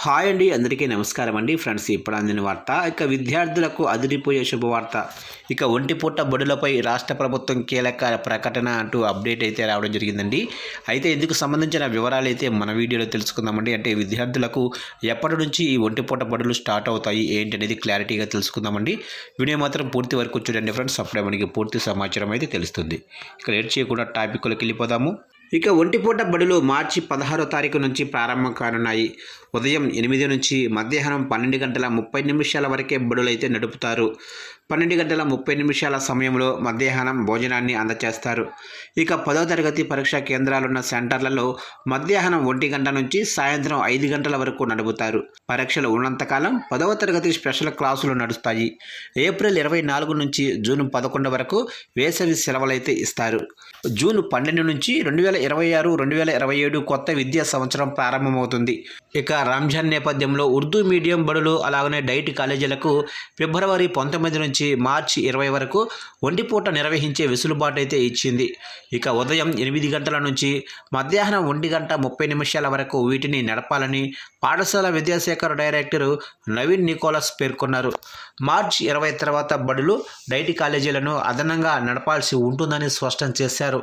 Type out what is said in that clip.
Hi అండి, అందరికీ నమస్కారం అండి. ఫ్రెండ్స్, ఇప్పుడు అందిన వార్త. విద్యార్థులకు అదిరిపోయే శుభవార్త. ఒంటిపూట బడులపై రాష్ట్ర ప్రభుత్వం కీలక ప్రకటన అంటూ అప్డేట్ అయితే రావడం జరిగిందండి. అయితే ఇందుకు సంబంధించిన వివరాలు అయితే మన వీడియోలో తెలుసుకుందామండి. విద్యార్థులకు ఎప్పటి నుంచి ఈ ఒంటిపూట బడులు స్టార్ట్ అవుతాయి ఏంటి అనేది క్లారిటీగా తెలుసుకుందామండి. వీడియో మాత్రం పూర్తి వరకు చూడండి ఫ్రెండ్స్, అప్పుడే మనకి పూర్తి సమాచారం అయితే తెలుస్తుంది. లేట్ చేయకుండా టాపిక్లోకి వెళ్ళిపోదాము. ఒంటిపూట బడులు మార్చి 16వ తారీఖు నుంచి ప్రారంభం కానున్నాయి. ఉదయం 8 నుంచి మధ్యాహ్నం 12:30 వరకే బడులైతే నడుపుతారు. 12:30 సమయంలో మధ్యాహ్నం భోజనాన్ని అందజేస్తారు. 10వ తరగతి పరీక్షా కేంద్రాలున్న సెంటర్లలో మధ్యాహ్నం 1 గంట నుంచి సాయంత్రం 5 గంటల వరకు నడుపుతారు. పరీక్షలు ఉన్నంతకాలం 10వ తరగతి స్పెషల్ క్లాసులు నడుస్తాయి. ఏప్రిల్ 24 నుంచి జూన్ 11 వరకు వేసవి సెలవులైతే ఇస్తారు. జూన్ 12 నుంచి 2026-2027 కొత్త విద్యా సంవత్సరం ప్రారంభమవుతుంది. రంజాన్ నేపథ్యంలో ఉర్దూ మీడియం బడులు అలాగనే డైట్ కాలేజీలకు ఫిబ్రవరి 19 నుంచి మార్చి 20 వరకు ఒంటిపూట నిర్వహించే వెసులుబాటు అయితే ఇచ్చింది. ఉదయం 8 గంటల నుంచి మధ్యాహ్నం 1:30 వరకు వీటిని నడపాలని పాఠశాల విద్యాశాఖ డైరెక్టర్ నవీన్ నికోలస్ పేర్కొన్నారు. మార్చి 20 తర్వాత బడులు డైట్ కాలేజీలను అదనంగా నడపాల్సి ఉంటుందని స్పష్టం చేశారు.